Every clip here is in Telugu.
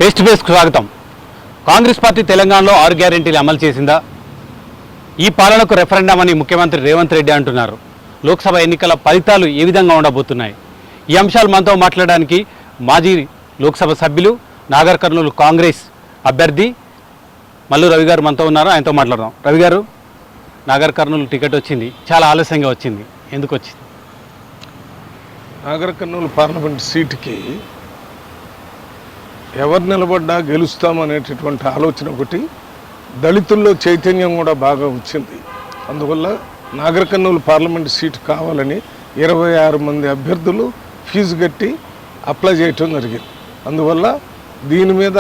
నెక్స్ట్ బేస్కు స్వాగతం. కాంగ్రెస్ పార్టీ తెలంగాణలో 6 గ్యారెంటీలు అమలు చేసిందా? ఈ పాలనకు రెఫరెండం అని ముఖ్యమంత్రి రేవంత్ రెడ్డి అంటున్నారు. లోక్సభ ఎన్నికల ఫలితాలు ఏ విధంగా ఉండబోతున్నాయి? ఈ అంశాలు మనతో మాట్లాడడానికి మాజీ లోక్సభ సభ్యులు, నాగర్ కర్నూలు కాంగ్రెస్ అభ్యర్థి మల్లు రవి గారు మనతో ఉన్నారు. ఆయనతో మాట్లాడదాం. రవి గారు, నాగర్ కర్నూలు టికెట్ వచ్చింది, చాలా ఆలస్యంగా వచ్చింది, ఎందుకు వచ్చింది? నాగర్ కర్నూలు పార్లమెంట్ సీటుకి ఎవరు నిలబడ్డా గెలుస్తామనేటటువంటి ఆలోచన ఒకటి, దళితుల్లో చైతన్యం కూడా బాగా వచ్చింది. అందువల్ల నాగర్ కర్నూలు పార్లమెంట్ సీటు కావాలని 26 మంది అభ్యర్థులు ఫీజు కట్టి అప్లై చేయటం జరిగింది. అందువల్ల దీని మీద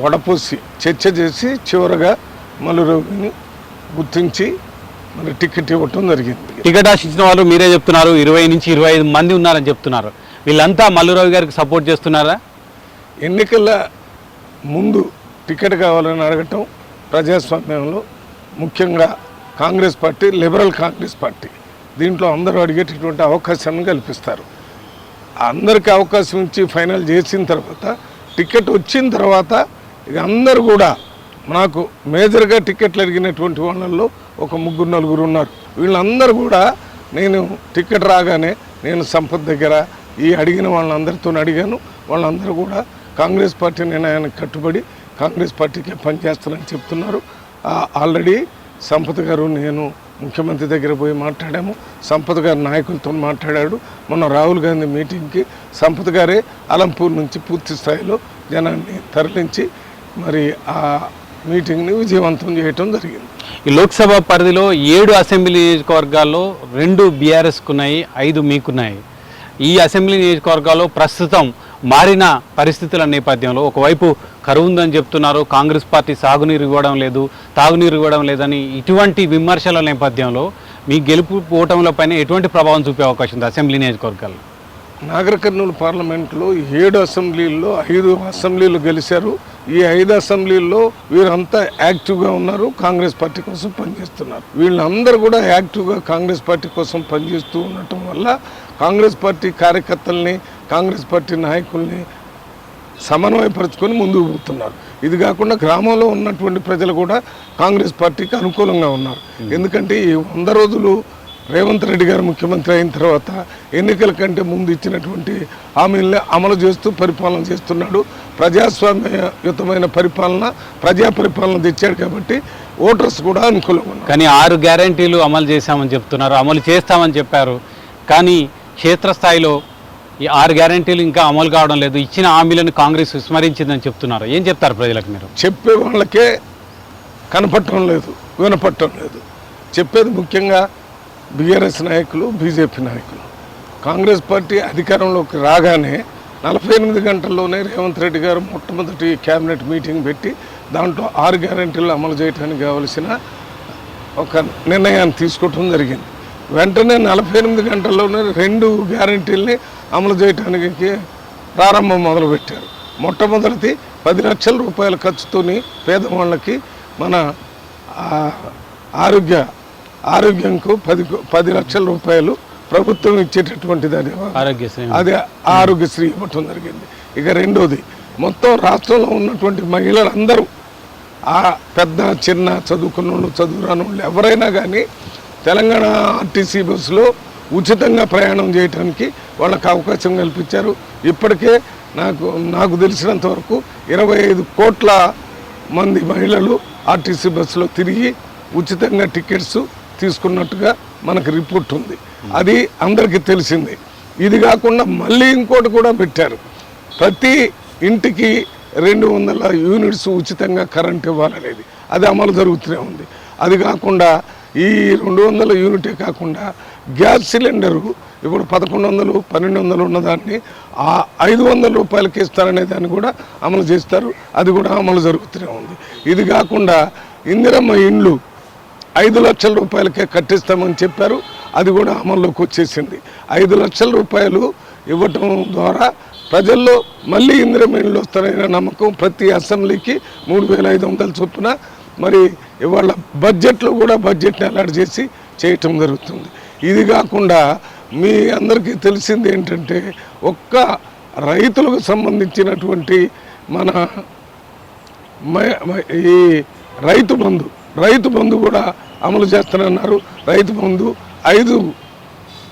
వడపోసి చర్చ చేసి చివరగా మల్లురవిని గుర్తించి మరి టికెట్ ఇవ్వటం జరిగింది. టికెట్ ఆశించిన వాళ్ళు మీరే చెప్తున్నారు, 20 నుంచి 25 మంది ఉన్నారని చెప్తున్నారు. వీళ్ళంతా మల్లురవి గారికి సపోర్ట్ చేస్తున్నారా? ఎన్నికల ముందు టికెట్ కావాలని అడగటం ప్రజాస్వామ్యంలో ముఖ్యంగా Congress party, liberal Congress party, దీంట్లో అందరూ అడిగేటటువంటి అవకాశాన్ని కల్పిస్తారు. అందరికీ అవకాశం ఇచ్చి ఫైనల్ చేసిన తర్వాత టికెట్ వచ్చిన తర్వాత ఇక అందరూ కూడా నాకు మేజర్గా టికెట్లు అడిగినటువంటి వాళ్ళల్లో ఒక 3-4 ఉన్నారు. వీళ్ళందరూ కూడా నేను టికెట్ రాగానే నేను సంపత్ దగ్గర ఈ అడిగిన వాళ్ళందరితో అడిగాను. వాళ్ళందరూ కూడా కాంగ్రెస్ పార్టీ నిర్ణయానికి కట్టుబడి కాంగ్రెస్ పార్టీకి పనిచేస్తానని చెప్తున్నారు. ఆల్రెడీ సంపత్ గారు నేను ముఖ్యమంత్రి దగ్గర పోయి మాట్లాడాము. సంపత్ గారు నాయకులతో మాట్లాడాడు. మొన్న రాహుల్ గాంధీ మీటింగ్కి సంపత్ గారే అలంపూర్ నుంచి పూర్తి స్థాయిలో జనాన్ని తరలించి మరి ఆ మీటింగ్ని విజయవంతం చేయటం జరిగింది. ఈ లోక్సభ పరిధిలో 7 అసెంబ్లీ నియోజకవర్గాల్లో 2 బీఆర్ఎస్కు ఉన్నాయి, 5 మీకున్నాయి. ఈ అసెంబ్లీ నియోజకవర్గాల్లో ప్రస్తుతం మారిన పరిస్థితుల నేపథ్యంలో ఒకవైపు కరువు ఉందని చెప్తున్నారు, కాంగ్రెస్ పార్టీ సాగునీరు ఇవ్వడం లేదు, తాగునీరు ఇవ్వడం లేదని ఇటువంటి విమర్శల నేపథ్యంలో మీ గెలుపు ఓటములపైన ఎటువంటి ప్రభావం చూపే అవకాశం ఉంది అసెంబ్లీ నియోజకవర్గాల్లో? నాగర్ కర్నూలు పార్లమెంట్లో 7 అసెంబ్లీల్లో 5 అసెంబ్లీలు గెలిచారు. ఈ 5 అసెంబ్లీల్లో వీరంతా యాక్టివ్గా ఉన్నారు, కాంగ్రెస్ పార్టీ కోసం పనిచేస్తున్నారు. వీళ్ళందరూ కూడా యాక్టివ్గా కాంగ్రెస్ పార్టీ కోసం పనిచేస్తూ ఉండటం వల్ల కాంగ్రెస్ పార్టీ కార్యకర్తల్ని, కాంగ్రెస్ పార్టీ నాయకుల్ని సమన్వయపరుచుకొని ముందుకు పోతున్నారు. ఇది కాకుండా గ్రామంలో ఉన్నటువంటి ప్రజలు కూడా కాంగ్రెస్ పార్టీకి అనుకూలంగా ఉన్నారు. ఎందుకంటే ఈ 100 రోజులు రేవంత్ రెడ్డి గారు ముఖ్యమంత్రి అయిన తర్వాత ఎన్నికల కంటే ముందు ఇచ్చినటువంటి హామీల్ని అమలు చేస్తూ పరిపాలన చేస్తున్నాడు. ప్రజాస్వామ్యయుతమైన పరిపాలన, ప్రజా పరిపాలన తెచ్చాడు కాబట్టి ఓటర్స్ కూడా అనుకూలంగా ఉన్నారు. కానీ 6 గ్యారెంటీలు అమలు చేశామని చెప్తున్నారు, అమలు చేస్తామని చెప్పారు. కానీ క్షేత్రస్థాయిలో ఈ 6 గ్యారెంటీలు ఇంకా అమలు కావడం లేదు. ఇచ్చిన హామీలను కాంగ్రెస్ విస్మరించిందని చెప్తున్నారు. ఏం చెప్తారు ప్రజలకు మీరు? చెప్పే వాళ్ళకే కనపడటం లేదు, వినపడటం లేదు. చెప్పేది ముఖ్యంగా బీఆర్ఎస్ నాయకులు, బీజేపీ నాయకులు. కాంగ్రెస్ పార్టీ అధికారంలోకి రాగానే 48 గంటల్లోనే రేవంత్ రెడ్డి గారు మొట్టమొదటి క్యాబినెట్ మీటింగ్ పెట్టి దాంట్లో 6 గ్యారెంటీలు అమలు చేయడానికి కావలసిన ఒక నిర్ణయాన్ని తీసుకోవటం జరిగింది. వెంటనే 48 గంటల్లోనే 2 గ్యారెంటీల్ని అమలు చేయడానికి ప్రారంభం మొదలుపెట్టారు. మొట్టమొదటిది 10 లక్షల రూపాయల ఖర్చుతోని పేదవాళ్ళకి మన ఆరోగ్యంకు 10 లక్షల రూపాయలు ప్రభుత్వం ఇచ్చేటటువంటిది, అది ఆరోగ్యశ్రీ ఇవ్వటం జరిగింది. ఇక రెండోది, మొత్తం రాష్ట్రంలో ఉన్నటువంటి మహిళలందరూ పెద్ద చిన్న చదువుకున్న చదువురాని వాళ్ళు ఎవరైనా కానీ తెలంగాణ ఆర్టీసీ బస్సులో ఉచితంగా ప్రయాణం చేయడానికి వాళ్ళకి అవకాశం కల్పించారు. ఇప్పటికే నాకు తెలిసినంత వరకు 25 కోట్ల మంది మహిళలు ఆర్టీసీ బస్సులో తిరిగి ఉచితంగా టికెట్స్ తీసుకున్నట్టుగా మనకు రిపోర్ట్ ఉంది. అది అందరికీ తెలిసింది. ఇది కాకుండా మళ్ళీ ఇంకోటి కూడా పెట్టారు. ప్రతి ఇంటికి 200 యూనిట్స్ ఉచితంగా కరెంట్ ఇవ్వాలనేది, అది అమలు జరుగుతూనే ఉంది. అది కాకుండా ఈ 200 యూనిటే కాకుండా గ్యాస్ సిలిండరు ఇప్పుడు 1100, 1200 ఉన్నదాన్ని 500 రూపాయలకి ఇస్తారనే దాన్ని కూడా అమలు చేస్తారు. అది కూడా అమలు జరుగుతూనే ఉంది. ఇది కాకుండా ఇందిరమ్మ ఇండ్లు 5 లక్షల రూపాయలకే కట్టిస్తామని చెప్పారు. అది కూడా అమల్లోకి వచ్చేసింది. 5 లక్షల రూపాయలు ఇవ్వటం ద్వారా ప్రజల్లో మళ్ళీ ఇందిరమ్మ ఇండ్లు వస్తారనే నమ్మకం. ప్రతి అసెంబ్లీకి 3500 చొప్పున మరి ఇవాళ బడ్జెట్లో కూడా బడ్జెట్ని అలాట్ చేసి చేయటం జరుగుతుంది. ఇది కాకుండా మీ అందరికీ తెలిసింది ఏంటంటే ఒక్క రైతులకు సంబంధించినటువంటి మన ఈ రైతు బంధు కూడా అమలు చేస్తానన్నారు. రైతు బంధు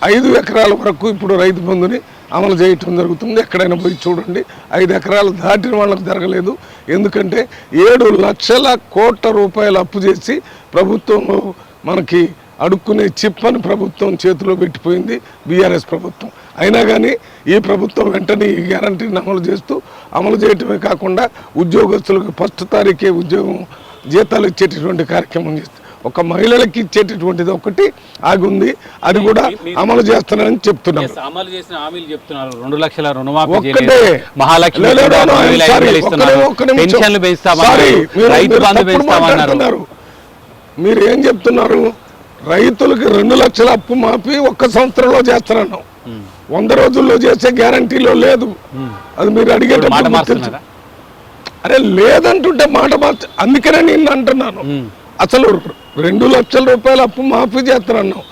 5 ఎకరాల వరకు ఇప్పుడు రైతు బంధుని అమలు చేయటం జరుగుతుంది. ఎక్కడైనా పోయి చూడండి, 5 ఎకరాలు దాటిన వాళ్ళకి జరగలేదు. ఎందుకంటే 7 లక్షల కోట్ల రూపాయలు అప్పు చేసి ప్రభుత్వంలో మనకి అడుక్కునే చిప్పని ప్రభుత్వం చేతిలో పెట్టిపోయింది బీఆర్ఎస్ ప్రభుత్వం. అయినా కానీ ఈ ప్రభుత్వం వెంటనే ఈ గ్యారంటీని అమలు చేయటమే కాకుండా ఉద్యోగస్తులకు 1వ తారీఖే ఉద్యోగం జీతాలు ఇచ్చేటటువంటి కార్యక్రమం చేస్తుంది. ఒక మహిళలకి ఇచ్చేటటువంటిది ఒకటి ఆగుంది, అది కూడా అమలు చేస్తున్నారని చెప్తున్నారు. అమలు చేసిన హామీలు చెప్తున్నారు. 2 లక్షల రుణమాఫీ ఒక్కటే మహాలక్ష్మి పెన్షన్లు పెంచుతామన్నారు. మీరు ఏం చెప్తున్నారు? రైతులకి 2 లక్షల అప్పు మాఫీ 1 సంవత్సరంలో చేస్తారన్నాం. 100 రోజుల్లో చేసే గ్యారంటీలో లేదు. అది మీరు అడిగేటప్పుడు అరే లేదంటుంటే మాట మార్చ, అందుకనే నేను అంటున్నాను. అసలు 2 లక్షల రూపాయలు అప్పు మాఫీ చేస్తారన్నాం.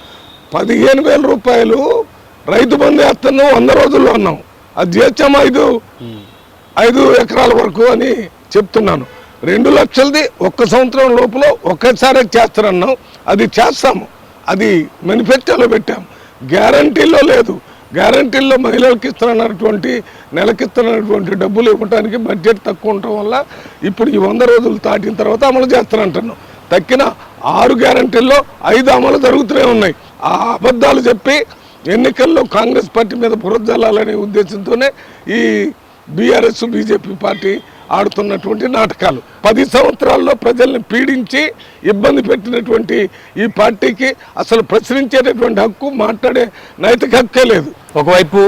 15,000 రూపాయలు రైతు బంధు వేస్తున్నాం 100 రోజుల్లో అన్నాం. అది చేసాము 5 ఎకరాల వరకు అని చెప్తున్నాను. 2 లక్షలది 1 సంవత్సరం లోపల ఒకేసారి చేస్తారన్నాం. అది చేస్తాము, అది మేనిఫెస్టోలో పెట్టాము. గ్యారంటీల్లో లేదు. గ్యారంటీల్లో మహిళలకు ఇస్తున్నటువంటి నెలకి ఇస్తున్నటువంటి డబ్బులు ఇవ్వడానికి బడ్జెట్ తక్కువ ఉండటం వల్ల ఇప్పుడు ఈ 100 రోజులు దాటిన తర్వాత అమలు చేస్తారంటున్నాం. తక్కిన 6 గ్యారంటీల్లో 5 అమలు జరుగుతూనే ఉన్నాయి. ఆ అబద్ధాలు చెప్పి ఎన్నికల్లో కాంగ్రెస్ పార్టీ మీద బురదజల్లాలనే ఉద్దేశంతోనే ఈ బీఆర్ఎస్ బీజేపీ పార్టీ ఆడుతున్నటువంటి నాటకాలు. 10 సంవత్సరాల్లో ప్రజల్ని పీడించి ఇబ్బంది పెట్టినటువంటి ఈ పార్టీకి అసలు ప్రశ్నించేటటువంటి హక్కు, మాట్లాడే నైతిక హక్కే లేదు. ఒకవైపు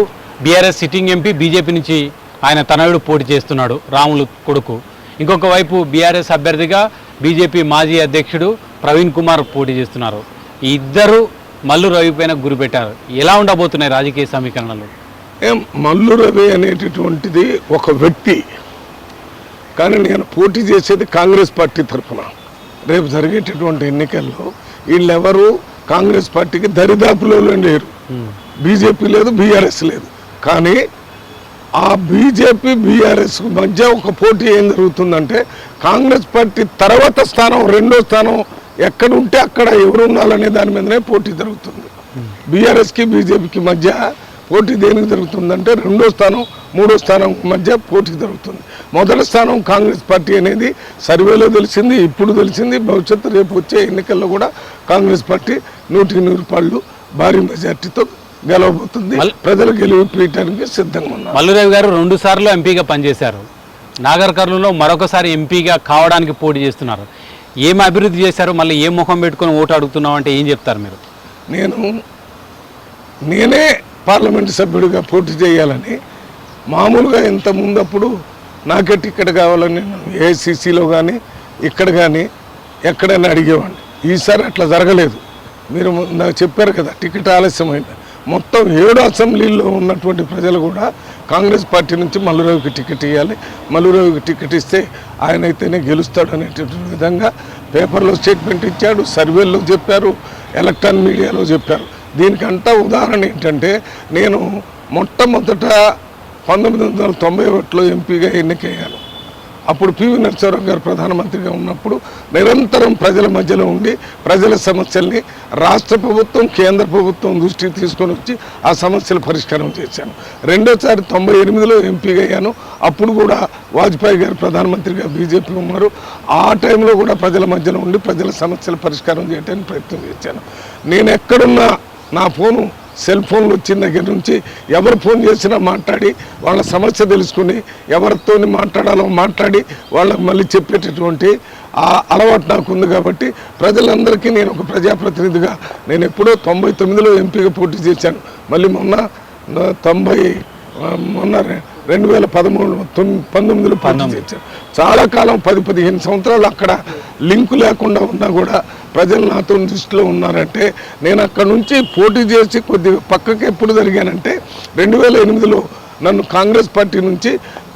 బీఆర్ఎస్ సిట్టింగ్ ఎంపీ బీజేపీ నుంచి ఆయన తనయుడు పోటీ చేస్తున్నాడు, రాములు కొడుకు. ఇంకొక వైపు బీఆర్ఎస్ అభ్యర్థిగా బీజేపీ మాజీ అధ్యక్షుడు ప్రవీణ్ కుమార్ పోటీ చేస్తున్నారు. ఈ ఇద్దరు మల్లు రవి పైన గురిపెట్టారు. ఎలా ఉండబోతున్నాయి రాజకీయ సమీకరణలు? మల్లు రవి అనేటటువంటిది ఒక వ్యక్తి, కానీ నేను పోటీ చేసేది కాంగ్రెస్ పార్టీ తరఫున. రేపు జరిగేటటువంటి ఎన్నికల్లో వీళ్ళెవరు కాంగ్రెస్ పార్టీకి దరిదాపులో లేరు. బీజేపీ లేదు, బీఆర్ఎస్ లేదు. కానీ ఆ బీజేపీ బీఆర్ఎస్ మధ్య ఒక పోటీ ఏం జరుగుతుందంటే, కాంగ్రెస్ పార్టీ తర్వాత స్థానం, 2వ స్థానం ఎక్కడ ఉంటే అక్కడ ఎవరు ఉండాలనే దాని మీదనే పోటీ జరుగుతుంది. బీఆర్ఎస్కి బీజేపీకి మధ్య పోటీ దేనికి జరుగుతుందంటే 2వ స్థానం 3వ స్థానం మధ్య పోటీ జరుగుతుంది. 1వ స్థానం కాంగ్రెస్ పార్టీ అనేది సర్వేలో తెలిసింది, ఇప్పుడు తెలిసింది. భవిష్యత్తు రేపు వచ్చే ఎన్నికల్లో కూడా కాంగ్రెస్ పార్టీ 100 పాళ్ళు భారీ మెజార్టీతో గెలవబోతుంది. ప్రజలు గెలిపియడానికి సిద్ధంగా ఉన్నారు. మల్లురావు గారు 2 సార్లు ఎంపీగా పనిచేశారు. నాగర్ కర్నూలులో మరొకసారి ఎంపీగా కావడానికి పోటీ చేస్తున్నారు. ఏం అభివృద్ధి చేశారు? మళ్ళీ ఏ ముఖం పెట్టుకొని ఓటు అడుగుతున్నాం అంటే ఏం చెప్తారు మీరు? నేనే పార్లమెంటు సభ్యుడిగా పోటీ చేయాలని మామూలుగా ఇంత ముందప్పుడు నాకే టికెట్ కావాలని నేను ఏఐసిసిలో కానీ ఇక్కడ కానీ ఎక్కడైనా అడిగేవాడిని. ఈసారి అట్లా జరగలేదు. మీరు నాకు చెప్పారు కదా, టికెట్ ఆలస్యమైంది. మొత్తం 7 అసెంబ్లీల్లో ఉన్నటువంటి ప్రజలు కూడా కాంగ్రెస్ పార్టీ నుంచి మల్లురావుకి టికెట్ ఇవ్వాలి, మల్లురావుకి టికెట్ ఇస్తే ఆయన అయితేనే గెలుస్తాడు అనేటటువంటి విధంగా పేపర్లో స్టేట్మెంట్ ఇచ్చాడు, సర్వేల్లో చెప్పారు, ఎలక్ట్రానిక్ మీడియాలో చెప్పారు. దీనికంతా ఉదాహరణ ఏంటంటే, నేను మొట్టమొదట 1991లో ఎంపీగా ఎన్నికయ్యాను. అప్పుడు పివి నరసింహారావు గారు ప్రధానమంత్రిగా ఉన్నప్పుడు నిరంతరం ప్రజల మధ్యలో ఉండి ప్రజల సమస్యల్ని రాష్ట్ర ప్రభుత్వం, కేంద్ర ప్రభుత్వం దృష్టికి తీసుకొని వచ్చి ఆ సమస్యల పరిష్కారం చేశాను. 2వసారి 98లో ఎంపీగా అయ్యాను. అప్పుడు కూడా వాజ్పేయి గారు ప్రధానమంత్రిగా బీజేపీ ఉన్నారు. ఆ టైంలో కూడా ప్రజల మధ్యలో ఉండి ప్రజల సమస్యల పరిష్కారం చేయడానికి ప్రయత్నం చేశాను. నేను ఎక్కడున్నా నా ఫోను, సెల్ ఫోన్లు వచ్చిన దగ్గర నుంచి ఎవరు ఫోన్ చేసినా మాట్లాడి వాళ్ళ సమస్య తెలుసుకుని ఎవరితో మాట్లాడాలో మాట్లాడి వాళ్ళకి మళ్ళీ చెప్పేటటువంటి ఆ అలవాటు నాకు ఉంది. కాబట్టి ప్రజలందరికీ నేను ఒక ప్రజాప్రతినిధిగా, నేను ఎప్పుడో 99లో ఎంపీగా పోటీ చేశాను. మళ్ళీ మొన్న 2019లో పోటీ చేశాను. చాలా కాలం 10-15 సంవత్సరాలు అక్కడ లింకు లేకుండా ఉన్నా కూడా ప్రజలు నాతో దృష్టిలో ఉన్నారంటే, నేను అక్కడ నుంచి పోటీ చేసి కొద్దిగా పక్కకి ఎప్పుడు జరిగానంటే 2008లో నన్ను కాంగ్రెస్ పార్టీ నుంచి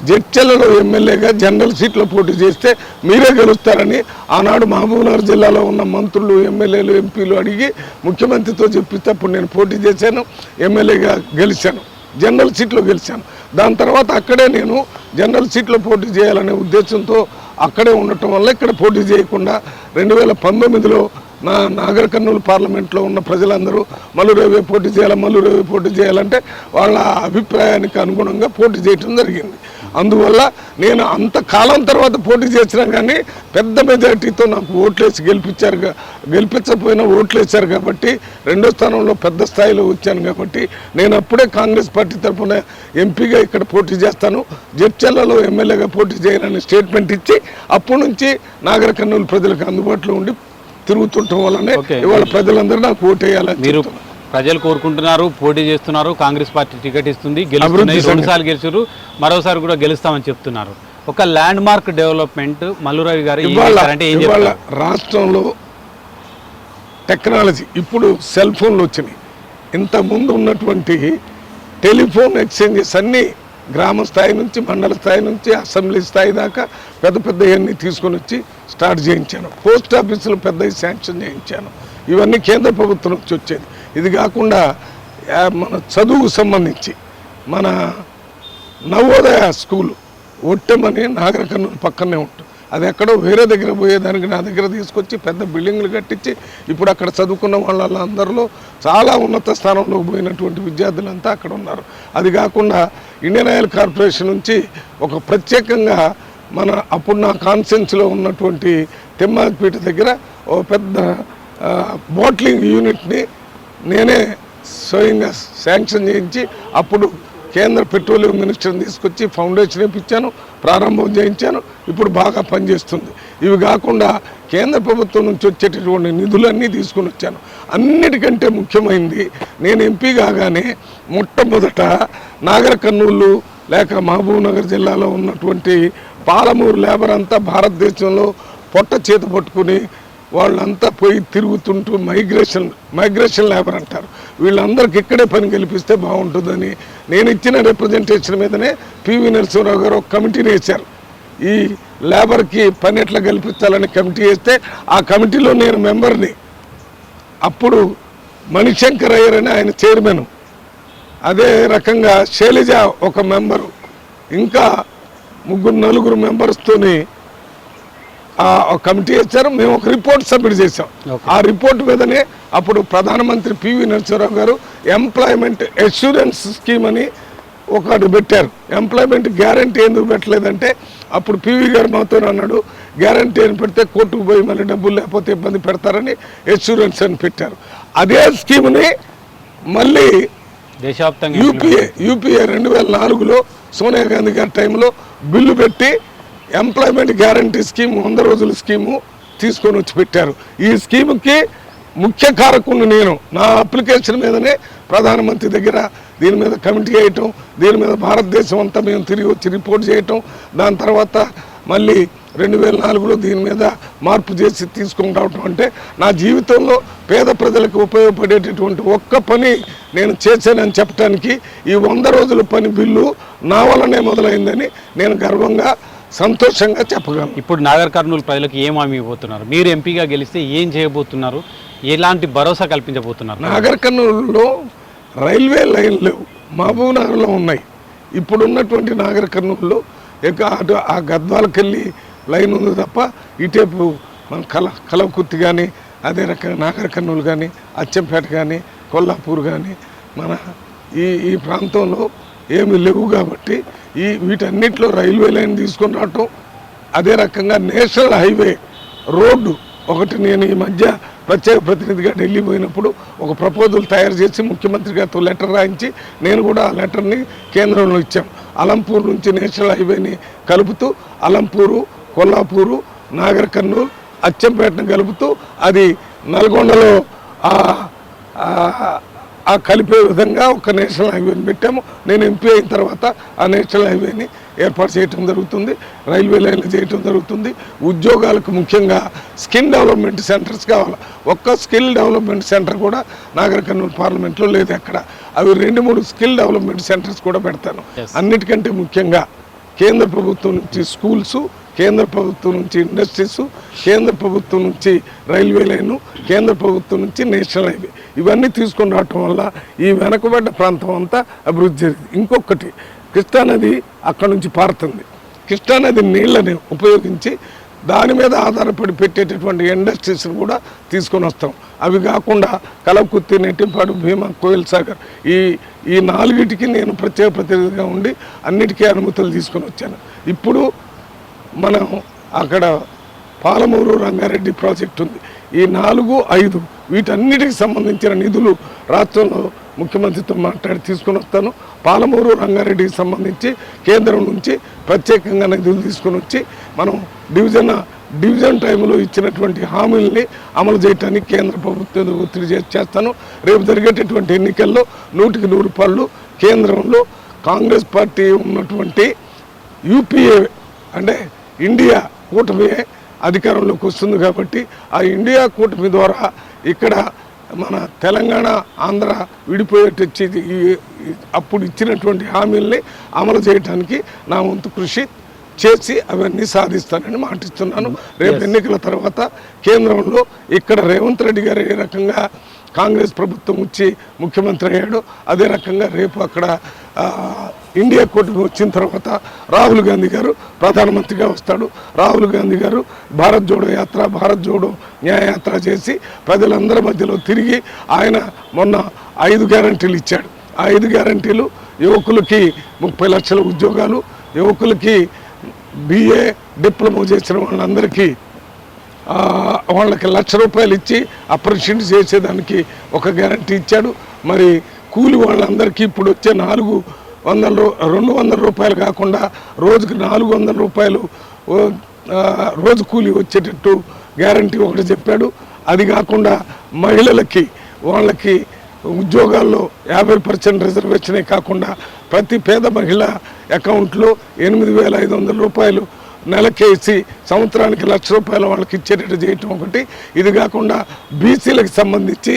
జడ్చర్లలో ఎమ్మెల్యేగా జనరల్ సీట్లో పోటీ చేస్తే మీరే గెలుస్తారని ఆనాడు మహబూబ్నగర్ జిల్లాలో ఉన్న మంత్రులు, ఎమ్మెల్యేలు, ఎంపీలు అడిగి ముఖ్యమంత్రితో చెప్పిస్తే అప్పుడు నేను పోటీ చేశాను, ఎమ్మెల్యేగా గెలిచాను, జనరల్ సీట్లో గెలిచాను. దాని తర్వాత అక్కడే నేను జనరల్ సీట్లో పోటీ చేయాలనే ఉద్దేశంతో అక్కడే ఉండటం వల్ల ఇక్కడ పోటీ చేయకుండా 2019లో నాగర్ కర్నూలు పార్లమెంట్లో ఉన్న ప్రజలందరూ మల్లురవి పోటీ చేయాలంటే వాళ్ళ అభిప్రాయానికి అనుగుణంగా పోటీ చేయటం జరిగింది. అందువల్ల నేను అంత కాలం తర్వాత పోటీ చేసినా కానీ పెద్ద మెజారిటీతో నాకు ఓట్లేసి గెలిపించకపోయినా ఓట్లేశారు కాబట్టి 2వ స్థానంలో పెద్ద స్థాయిలో వచ్చాను కాబట్టి నేను అప్పుడే కాంగ్రెస్ పార్టీ తరఫున ఎంపీగా ఇక్కడ పోటీ చేస్తాను, జడ్చర్లలో ఎమ్మెల్యేగా పోటీ చేయాలని స్టేట్మెంట్ ఇచ్చి అప్పటి నుంచి నాగర్ కర్నూలు ప్రజలకు అందుబాటులో ఉండి తిరుగుతుండటం వల్లనే ఇవాళ ప్రజలందరూ నాకు ఓటు వేయాలని మీరు ప్రజలు కోరుకుంటున్నారు, పోటీ చేస్తున్నారు, కాంగ్రెస్ పార్టీ టికెట్ ఇస్తుంది, గెలుస్తున్నాయి, 2 సార్లు గెలిచారు, మరోసారి కూడా గెలుస్తామని చెప్తున్నారు. ఒక ల్యాండ్ మార్క్ డెవలప్మెంట్ మల్లురవి గారు ఇవాళ రాష్ట్రంలో టెక్నాలజీ ఇప్పుడు సెల్ ఫోన్లు వచ్చినాయి. ఇంతకుముందు ఉన్నటువంటి టెలిఫోన్ ఎక్స్చేంజెస్ అన్నీ గ్రామ స్థాయి నుంచి మండల స్థాయి నుంచి అసెంబ్లీ స్థాయి దాకా పెద్దవన్నీ తీసుకొని వచ్చి స్టార్ట్ చేయించాను. పోస్ట్ ఆఫీసులు పెద్దవి శాంక్షన్ చేయించాను. ఇవన్నీ కేంద్ర ప్రభుత్వం నుంచి వచ్చేది. ఇది కాకుండా మన చదువుకు సంబంధించి మన నవోదయ స్కూలు ఒట్టెమని నాగర్ కర్నూలు పక్కనే ఉంటుంది. అది ఎక్కడో వేరే దగ్గర పోయేదానికి నా దగ్గర తీసుకొచ్చి పెద్ద బిల్డింగ్లు కట్టించి ఇప్పుడు అక్కడ చదువుకున్న వాళ్ళందరిలో చాలా ఉన్నత స్థానంలోకి పోయినటువంటి విద్యార్థులంతా అక్కడ ఉన్నారు. అది కాకుండా ఇండియన్ ఆయిల్ కార్పొరేషన్ నుంచి ఒక ప్రత్యేకంగా అప్పుడు నా కాన్సెన్స్లో ఉన్నటువంటి తిమ్మాపేట దగ్గర ఓ పెద్ద బాట్లింగ్ యూనిట్ని నేనే స్వయంగా శాంక్షన్ చేయించి అప్పుడు కేంద్ర పెట్రోలియం మినిస్టర్ని తీసుకొచ్చి ఫౌండేషన్ ఇప్పించాను, ప్రారంభం చేయించాను. ఇప్పుడు బాగా పనిచేస్తుంది. ఇవి కాకుండా కేంద్ర ప్రభుత్వం నుంచి వచ్చేటటువంటి నిధులన్నీ తీసుకుని వచ్చాను. అన్నిటికంటే ముఖ్యమైనది నేను ఎంపీ కాగానే మొట్టమొదట నాగర్ కర్నూలు లేక మహబూబ్ నగర్ జిల్లాలో ఉన్నటువంటి పాలమూరు లేబర్ అంతా భారతదేశంలో పొట్ట చేత పట్టుకుని వాళ్ళంతా పోయి తిరుగుతుంటూ మైగ్రేషన్ లేబర్ అంటారు. వీళ్ళందరికీ ఇక్కడే పని కల్పిస్తే బాగుంటుందని నేను ఇచ్చిన రిప్రజెంటేషన్ మీదనే పివి నరసింహరావు గారు ఒక కమిటీని వేశారు. ఈ లేబర్కి పని ఎట్లా కల్పించాలని కమిటీ వేస్తే ఆ కమిటీలో నేను మెంబర్ని. అప్పుడు మణిశంకర్ అయ్యర్ అని ఆయన చైర్మన్, అదే రకంగా శైలజ ఒక మెంబరు, ఇంకా 3-4 మెంబర్స్తోని కమిటీ వేశారు. మేము ఒక రిపోర్ట్ సబ్మిట్ చేశాం. ఆ రిపోర్ట్ మీదనే అప్పుడు ప్రధానమంత్రి పివి నరసింహరావు గారు ఎంప్లాయ్మెంట్ అష్యూరెన్స్ స్కీమ్ అని ఒకటి పెట్టారు. ఎంప్లాయ్మెంట్ గ్యారంటీ ఎందుకు పెట్టలేదంటే అప్పుడు పివి గారు మాతో అన్నాడు, గ్యారంటీ అని పెడితే కోర్టుకు పోయి మళ్ళీ డబ్బులు లేకపోతే ఇబ్బంది పెడతారని అష్యూరెన్స్ అని పెట్టారు. అదే స్కీమ్ని మళ్ళీ దేశవ్యాప్తంగా యూపీఏ 2004లో సోనియా గాంధీ గారి టైంలో బిల్లు పెట్టి ఎంప్లాయ్మెంట్ గ్యారంటీ స్కీమ్ 100 రోజుల స్కీము తీసుకొని వచ్చి పెట్టారు. ఈ స్కీముకి ముఖ్య కారకుని నేను నా అప్లికేషన్ మీదనే ప్రధానమంత్రి దగ్గర దీని మీద కమిటీ వేయటం, దీని మీద భారతదేశం అంతా మేము తిరిగి వచ్చి రిపోర్ట్ చేయటం, దాని తర్వాత మళ్ళీ 2004లో దీని మీద మార్పు చేసి తీసుకొని రావటం. అంటే నా జీవితంలో పేద ప్రజలకు ఉపయోగపడేటటువంటి ఒక్క పని నేను చేశానని చెప్పడానికి ఈ 100 రోజుల పని బిల్లు నా వల్లనే మొదలైందని నేను గర్వంగా సంతోషంగా చెప్పగలను. ఇప్పుడు నాగర్ కర్నూలు ప్రజలకు ఏం హామీ ఇవ్వబోతున్నారు? మీరు ఎంపీగా గెలిస్తే ఏం చేయబోతున్నారు? ఎలాంటి భరోసా కల్పించబోతున్నారు? నాగర్ కర్నూలులో రైల్వే లైన్లు మహబూబ్ నగర్లో ఉన్నాయి. ఇప్పుడు ఉన్నటువంటి నాగర్ కర్నూలులో అటు ఆ గద్వాలకెళ్ళి లైన్ ఉంది తప్ప ఇటేపు మన కలవకుర్తి కానీ, అదే రకంగా నాగర్ కర్నూలు కానీ, అచ్చంపేట కానీ, కొల్లాపూర్ కానీ మన ఈ ప్రాంతంలో ఏమి లేవు కాబట్టి వీటన్నిటిలో రైల్వే లైన్ తీసుకొని రావటం, అదే రకంగా నేషనల్ హైవే రోడ్డు ఒకటి నేను ఈ మధ్య ప్రత్యేక ప్రతినిధిగా ఢిల్లీ పోయినప్పుడు ఒక ప్రపోజల్ తయారు చేసి ముఖ్యమంత్రి గారితో లెటర్ రాయించి నేను కూడా ఆ లెటర్ని కేంద్రంలో ఇచ్చాం. అలంపూర్ నుంచి నేషనల్ హైవేని కలుపుతూ అలంపూరు, కొల్లాపూరు, నాగర్ కర్నూలు, అచ్చంపేటను కలుపుతూ అది నల్గొండలో ఆ కలిపే విధంగా ఒక నేషనల్ హైవేని పెట్టాము. నేను ఎంపీ అయిన తర్వాత ఆ నేషనల్ హైవేని ఏర్పాటు చేయటం జరుగుతుంది, రైల్వే లైన్లు చేయటం జరుగుతుంది. ఉద్యోగాలకు ముఖ్యంగా స్కిల్ డెవలప్మెంట్ సెంటర్స్ కావాలి. ఒక్క స్కిల్ డెవలప్మెంట్ సెంటర్ కూడా నాగర్ కర్నూలు పార్లమెంట్లో లేదు ఎక్కడ. అవి 2-3 స్కిల్ డెవలప్మెంట్ సెంటర్స్ కూడా పెడతాను. అన్నిటికంటే ముఖ్యంగా కేంద్ర ప్రభుత్వం నుంచి స్కూల్స్, కేంద్ర ప్రభుత్వం నుంచి ఇండస్ట్రీస్, కేంద్ర ప్రభుత్వం నుంచి రైల్వే లైను, కేంద్ర ప్రభుత్వం నుంచి నేషనల్ హైవే ఇవన్నీ తీసుకొని రావటం వల్ల ఈ వెనకబడ్డ ప్రాంతం అంతా అభివృద్ధి జరిగింది. ఇంకొకటి కృష్ణానది అక్కడ నుంచి పారుతుంది. కృష్ణానది నీళ్ళని ఉపయోగించి దాని మీద ఆధారపడి పెట్టేటటువంటి ఇండస్ట్రీస్ని కూడా తీసుకొని వస్తాం. అవి కాకుండా కలకుర్తి, నెట్టింపాడు, భీమా, కోయిల్ సాగర్ ఈ నాలుగిటికి నేను ప్రత్యేక ప్రతినిధిగా ఉండి అన్నిటికీ అనుమతులు తీసుకొని వచ్చాను. ఇప్పుడు మనం అక్కడ పాలమూరు రంగారెడ్డి ప్రాజెక్టు ఉంది. ఈ 4, 5 వీటన్నిటికి సంబంధించిన నిధులు రాష్ట్రంలో ముఖ్యమంత్రితో మాట్లాడి తీసుకొని వస్తాను. పాలమూరు రంగారెడ్డికి సంబంధించి కేంద్రం నుంచి ప్రత్యేకంగా నిధులు తీసుకొని వచ్చి మనం డివిజన్ టైంలో ఇచ్చినటువంటి హామీల్ని అమలు చేయడానికి కేంద్ర ప్రభుత్వం ఒత్తిడి చేస్తాను. రేపు జరిగేటటువంటి ఎన్నికల్లో 100కి 100 కేంద్రంలో కాంగ్రెస్ పార్టీ ఉన్నటువంటి యూపీఏ అంటే ఇండియా కూటమి అధికారంలోకి వస్తుంది. కాబట్టి ఆ ఇండియా కూటమి ద్వారా ఇక్కడ మన తెలంగాణ, ఆంధ్ర విడిపోయేట్టు అప్పుడు ఇచ్చినటువంటి హామీల్ని అమలు చేయడానికి నా వంతు కృషి చేసి అవన్నీ సాధిస్తానని మాటిస్తున్నాను. రేపు ఎన్నికల తర్వాత కేంద్రంలో ఇక్కడ రేవంత్ రెడ్డి గారు ఏ రకంగా కాంగ్రెస్ ప్రభుత్వం వచ్చి ముఖ్యమంత్రి అయ్యాడో అదే రకంగా రేపు అక్కడ ఇండియా కూటమి వచ్చిన తర్వాత రాహుల్ గాంధీ గారు ప్రధానమంత్రిగా వస్తాడు. రాహుల్ గాంధీ గారు భారత్ జోడో యాత్ర, భారత్ జోడో న్యాయయాత్ర చేసి ప్రజలందరి మధ్యలో తిరిగి ఆయన మొన్న 5 గ్యారంటీలు ఇచ్చాడు. ఆ 5 గ్యారంటీలు యువకులకి 30 లక్షల ఉద్యోగాలు, యువకులకి BA డిప్లొమా చేసిన వాళ్ళందరికీ వాళ్ళకి ₹1,00,000 ఇచ్చి అప్రెంటిస్ చేసేదానికి ఒక గ్యారంటీ ఇచ్చాడు. మరి కూలి వాళ్ళందరికీ ఇప్పుడు వచ్చే ₹200 కాకుండా రోజుకి ₹400 రోజు కూలి వచ్చేటట్టు గ్యారంటీ ఒకటి చెప్పాడు. అది కాకుండా మహిళలకి వాళ్ళకి ఉద్యోగాల్లో 50% రిజర్వేషనే కాకుండా ప్రతి పేద మహిళ అకౌంట్లో ₹8,500 నెలకేసి సంవత్సరానికి ₹1,00,000 వాళ్ళకి ఇచ్చేటట్టు చేయటం ఒకటి. ఇది కాకుండా బీసీలకు సంబంధించి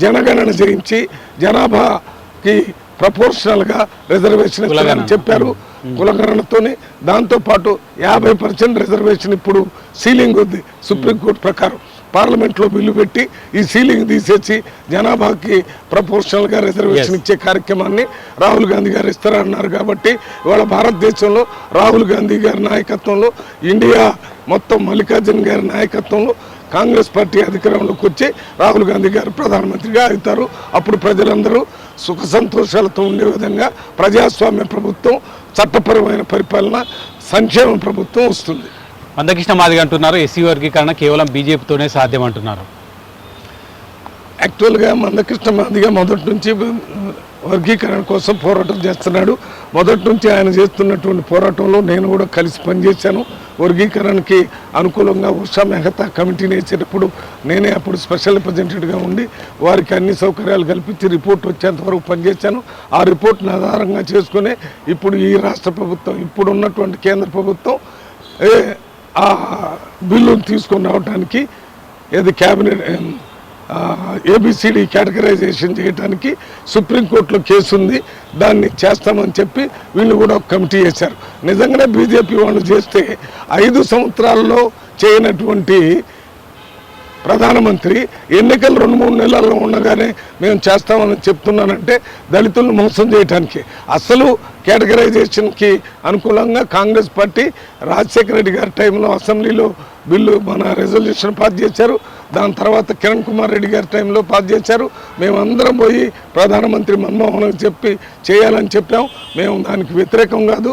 జనగణన చేయించి జనాభాకి ప్రపోర్షనల్గా రిజర్వేషన్ ఇస్తారని చెప్పారు కులగణనతోనే. దాంతోపాటు 50% రిజర్వేషన్ ఇప్పుడు సీలింగ్ ఉంది సుప్రీంకోర్టు ప్రకారం. పార్లమెంట్లో బిల్లు పెట్టి ఈ సీలింగ్ తీసేసి జనాభాకి ప్రపోర్షనల్గా రిజర్వేషన్ ఇచ్చే కార్యక్రమాన్ని రాహుల్ గాంధీ గారు ఇస్తారన్నారు. కాబట్టి ఇవాళ భారతదేశంలో రాహుల్ గాంధీ గారి నాయకత్వంలో, ఇండియా మొత్తం మల్లికార్జున గారి నాయకత్వంలో కాంగ్రెస్ పార్టీ అధికారంలోకి వచ్చి రాహుల్ గాంధీ గారు ప్రధానమంత్రిగా అవుతారు. అప్పుడు ప్రజలందరూ సుఖ సంతోషాలతో ఉండే విధంగా ప్రజాస్వామ్య ప్రభుత్వం, చట్టపరమైన పరిపాలన, సంక్షేమ ప్రభుత్వం వస్తుంది. మందకృష్ణ మాదిగ అంటున్నారు ఎస్సీ వర్గీకరణ కేవలం బీజేపీతోనే సాధ్యం అంటున్నారు. యాక్చువల్గా మందకృష్ణ మాదిగ మొదటి నుంచి వర్గీకరణ కోసం పోరాటం చేస్తున్నాడు. మొదటి నుంచి ఆయన చేస్తున్నటువంటి పోరాటంలో నేను కూడా కలిసి పనిచేశాను. వర్గీకరణకి అనుకూలంగా ఉషా మెహతా కమిటీని వేసేటప్పుడు నేనే అప్పుడు స్పెషల్ రిప్రజెంటేటివ్గా ఉండి వారికి అన్ని సౌకర్యాలు కల్పించి రిపోర్ట్ వచ్చేంత వరకు పనిచేశాను. ఆ రిపోర్ట్ని ఆధారంగా చేసుకునే ఇప్పుడు ఈ రాష్ట్ర ప్రభుత్వం, ఇప్పుడు ఉన్నటువంటి కేంద్ర ప్రభుత్వం ఆ బిల్లును తీసుకొని రావడానికి ఏది క్యాబినెట్ ABCD కేటగరైజేషన్ చేయడానికి సుప్రీంకోర్టులో కేసు ఉంది. దాన్ని చేస్తామని చెప్పి వీళ్ళు కూడా ఒక కమిటీ చేశారు. నిజంగానే బీజేపీ వాళ్ళు చేస్తే 5 సంవత్సరాల్లో చేయనటువంటి ప్రధానమంత్రి ఎన్నికలు 2-3 నెలల్లో ఉండగానే మేము చేస్తామని చెప్తున్నానంటే దళితులను మోసం చేయడానికి. అసలు కేటగరైజేషన్కి అనుకూలంగా కాంగ్రెస్ పార్టీ రాజశేఖర రెడ్డి గారి టైంలో అసెంబ్లీలో బిల్లు మన రెజల్యూషన్ పాస్ చేశారు. దాని తర్వాత కిరణ్ కుమార్ రెడ్డి గారి టైంలో పాస్ చేశారు. మేమందరం పోయి ప్రధానమంత్రి మన్మోహన్ చెప్పి చేయాలని చెప్పాం. మేము దానికి వ్యతిరేకం కాదు.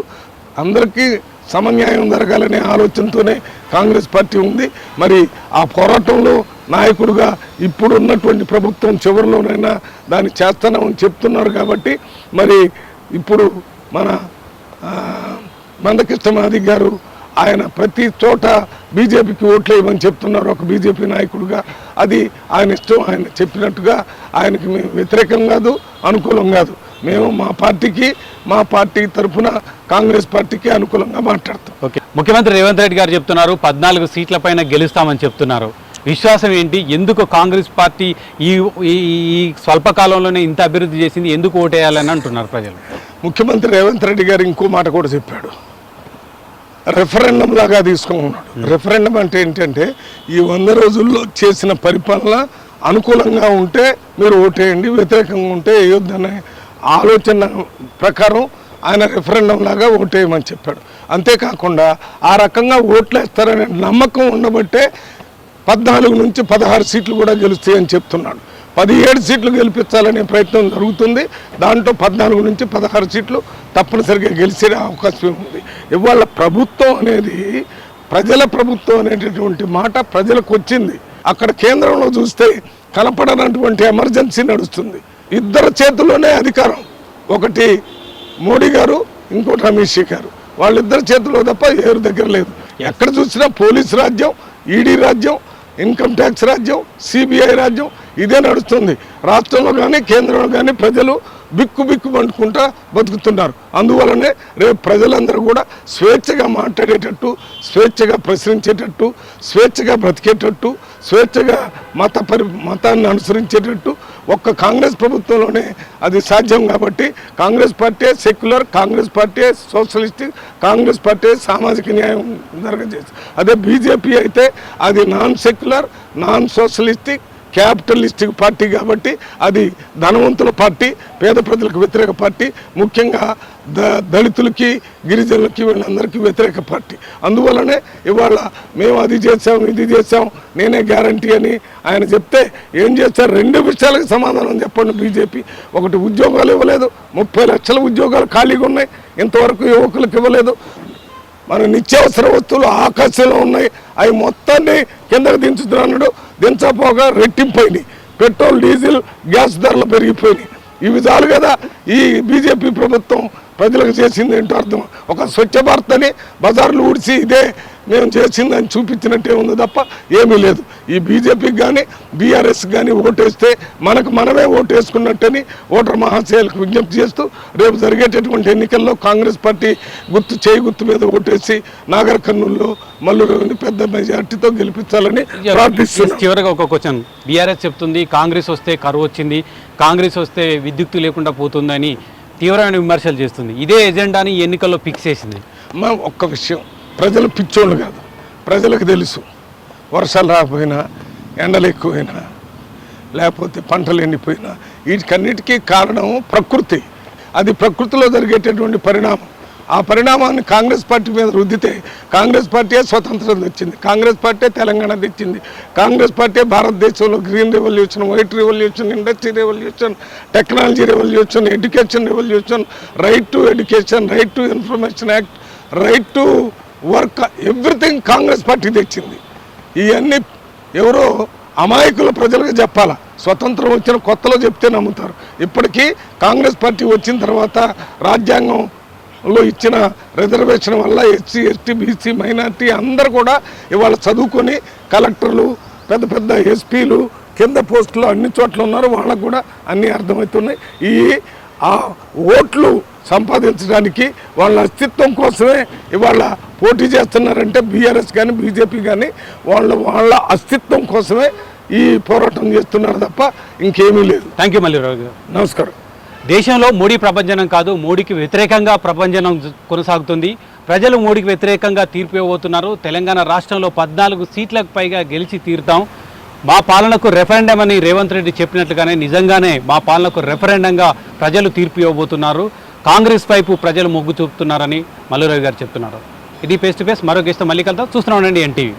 అందరికీ సమన్యాయం జరగాలనే ఆలోచనతోనే కాంగ్రెస్ పార్టీ ఉంది. మరి ఆ పోరాటంలో నాయకుడుగా ఇప్పుడు ఉన్నటువంటి ప్రభుత్వం చివరిలోనైనా దాన్ని చేస్తానని చెప్తున్నారు. కాబట్టి మరి ఇప్పుడు మన మందకృష్ణ మాదిగ గారు ఆయన ప్రతి చోట బీజేపీకి ఓట్లు వేయమని చెప్తున్నారు ఒక బీజేపీ నాయకుడుగా. అది ఆయన ఇష్టం. ఆయన చెప్పినట్టుగా ఆయనకి మేము వ్యతిరేకం కాదు, అనుకూలం కాదు. మేము మా పార్టీ తరఫున కాంగ్రెస్ పార్టీకి అనుకూలంగా మాట్లాడతాం. ఓకే, ముఖ్యమంత్రి రేవంత్ రెడ్డి గారు చెప్తున్నారు 14 సీట్ల పైన గెలుస్తామని చెప్తున్నారు. విశ్వాసం ఏంటి? ఎందుకు కాంగ్రెస్ పార్టీ ఈ స్వల్పకాలంలోనే ఇంత అభివృద్ధి చేసింది? ఎందుకు ఓటేయాలని అంటున్నారు ప్రజలు? ముఖ్యమంత్రి రేవంత్ రెడ్డి గారు ఇంకో మాట కూడా చెప్పాడు, రెఫరెండం లాగా తీసుకున్నాడు. రెఫరెండం అంటే ఏంటంటే ఈ 100 రోజుల్లో చేసిన పరిపాలన అనుకూలంగా ఉంటే మీరు ఓటేయండి, వ్యతిరేకంగా ఉంటే వేయొద్దనే ఆలోచన ప్రకారం ఆయన రెఫరెండం లాగా ఓటేయమని చెప్పాడు. అంతేకాకుండా ఆ రకంగా ఓట్లు వేస్తారనే నమ్మకం ఉండబట్టే 14 నుంచి 16 సీట్లు కూడా గెలుస్తాయని చెప్తున్నాడు. 17 సీట్లు గెలిపించాలనే ప్రయత్నం జరుగుతుంది. దాంట్లో 14 నుంచి 16 సీట్లు తప్పనిసరిగా గెలిచే అవకాశం ఉంది. ఇవాళ ప్రభుత్వం అనేది ప్రజల ప్రభుత్వం అనేటటువంటి మాట ప్రజలకు వచ్చింది. అక్కడ కేంద్రంలో చూస్తే కనపడనటువంటి ఎమర్జెన్సీ నడుస్తుంది. ఇద్దరు చేతుల్లోనే అధికారం, ఒకటి మోడీ గారు, ఇంకోటి అమిత్ షా గారు. వాళ్ళిద్దరి చేతుల్లో తప్ప ఎవరి దగ్గర లేదు. ఎక్కడ చూసినా పోలీస్ రాజ్యం, ఈడీ రాజ్యం, ఇన్కమ్ ట్యాక్స్ రాజ్యం, సిబిఐ రాజ్యం ఇదే నడుస్తుంది. రాష్ట్రంలో కానీ కేంద్రంలో కానీ ప్రజలు బిక్కు పండుకుంటా బతుకుతున్నారు. అందువలనే రేపు ప్రజలందరూ కూడా స్వేచ్ఛగా మాట్లాడేటట్టు, స్వేచ్ఛగా ప్రశ్నించేటట్టు, స్వేచ్ఛగా బ్రతికేటట్టు, స్వేచ్ఛగా మతాన్ని అనుసరించేటట్టు ఒక్క కాంగ్రెస్ ప్రభుత్వంలోనే అది సాధ్యం. కాబట్టి Congress party secular, Congress party socialistic, Congress party సామాజిక న్యాయం జరగజేసి, అదే బీజేపీ అయితే అది non secular, non socialistic, capitalistic party. కాబట్టి అది ధనవంతుల పార్టీ, పేద ప్రజలకు వ్యతిరేక పార్టీ, ముఖ్యంగా దళితులకి, గిరిజనులకి, వీళ్ళందరికీ వ్యతిరేక పార్టీ. అందువల్లనే ఇవాళ మేము అది చేసాం, ఇది చేసాం, నేనే గ్యారంటీ అని ఆయన చెప్తే ఏం చేస్తారు? 2 విషయాలకు సమాధానం చెప్పండి. బీజేపీ ఒకటి, ఉద్యోగాలు ఇవ్వలేదు. 30 లక్షల ఉద్యోగాలు ఖాళీగా ఉన్నాయి, ఇంతవరకు యువకులకు ఇవ్వలేదు. మన నిత్యావసర వస్తువులు ఆకాశంలో ఉన్నాయి, అవి మొత్తాన్ని కిందకు దించుతున్నాడు. దించపోగా రెట్టింపోయినాయి. పెట్రోల్, డీజిల్, గ్యాస్ ధరలు పెరిగిపోయినాయి. ఇవి చాలు కదా ఈ బీజేపీ ప్రభుత్వం ప్రజలకు చేసింది ఏంటో అర్థం. ఒక స్వచ్ఛ భారత్ అని బజార్లు ఊడిసి ఇదే మేము చేసిందని చూపించినట్టే ఉంది తప్ప ఏమీ లేదు. ఈ బీజేపీకి కానీ బీఆర్ఎస్ కానీ ఓటేస్తే మనమే ఓటేసుకున్నట్టని ఓటర్ మహాశయాలకు విజ్ఞప్తి చేస్తూ రేపు జరిగేటటువంటి ఎన్నికల్లో కాంగ్రెస్ పార్టీ గుర్తు మీద ఓటేసి నాగర్ కర్నూలులో మల్లూరుని పెద్ద మెజార్టీతో గెలిపించాలని ప్రార్థిస్తున్నాం. చివరిగా ఒక క్వశ్చన్, బీఆర్ఎస్ చెప్తుంది కాంగ్రెస్ వస్తే కరువు వచ్చింది, కాంగ్రెస్ వస్తే విద్యుత్తు లేకుండా పోతుందని తీవ్రమైన విమర్శలు చేస్తుంది. ఇదే ఎజెండాని ఎన్నికల్లో ఫిక్స్ చేసింది. ఒక్క విషయం, ప్రజలు పిచ్చోళ్ళు కాదు, ప్రజలకు తెలుసు వర్షాలు రాకపోయినా, ఎండలు ఎక్కువైనా, లేకపోతే పంటలు ఎండిపోయినా వీటికన్నిటికీ కారణం ప్రకృతి. అది ప్రకృతిలో జరిగేటటువంటి పరిణామం. ఆ పరిణామాన్ని కాంగ్రెస్ పార్టీ మీద రుద్దితే కాంగ్రెస్ పార్టీ స్వతంత్రం తెచ్చింది, కాంగ్రెస్ పార్టీ తెలంగాణ తెచ్చింది, కాంగ్రెస్ పార్టీ భారతదేశంలో green revolution, white revolution, industry revolution, technology revolution, education revolution, right to education, right to information act, right to work, everything Congress party తెచ్చింది. ఇవన్నీ ఎవరో అమాయకుల ప్రజలకు చెప్పాలా. స్వతంత్రం వచ్చిన కొత్తలో చెప్తే నమ్ముతారు. ఇప్పటికీ కాంగ్రెస్ పార్టీ వచ్చిన తర్వాత రాజ్యాంగంలో ఇచ్చిన రిజర్వేషన్ వల్ల ఎస్సీ, ఎస్టీ, బీసీ, మైనార్టీ అందరు కూడా ఇవాళ చదువుకొని కలెక్టర్లు, పెద్ద ఎస్పీలు, కింద పోస్టులు అన్ని చోట్ల ఉన్నారు. వాళ్ళకు కూడా అన్నీ అర్థమవుతున్నాయి. ఆ ఓట్లు సంపాదించడానికి వాళ్ళ అస్తిత్వం కోసమే ఇవాళ పోటీ చేస్తున్నారంటే బీఆర్ఎస్ కానీ బీజేపీ కానీ వాళ్ళ అస్తిత్వం కోసమే ఈ పోరాటం చేస్తున్నారు తప్ప ఇంకేమీ లేదు. థ్యాంక్ యూ మల్లిరావు గారు. నమస్కారం. దేశంలో మోడీ ప్రభంజనం కాదు, మోడీకి వ్యతిరేకంగా ప్రభంజనం కొనసాగుతుంది. ప్రజలు మోడీకి వ్యతిరేకంగా తీర్పు ఇవ్వబోతున్నారు. తెలంగాణ రాష్ట్రంలో 14 సీట్లకు పైగా గెలిచి తీరుతాం. మా పాలనకు రెఫరెండం అని రేవంత్ రెడ్డి చెప్పినట్లుగానే నిజంగానే మా పాలనకు రెఫరెండంగా ప్రజలు తీర్పు ఇవ్వబోతున్నారు. కాంగ్రెస్ వైపు ప్రజలు మొగ్గు చూపుతున్నారని మల్లురావు గారు చెప్తున్నారు. ఇది ఫేస్ టు ఫేస్. మరో గెస్ట్తో మళ్ళీ కలుద్దాం. చూస్తూనే ఉండండి ఎన్టీవీ.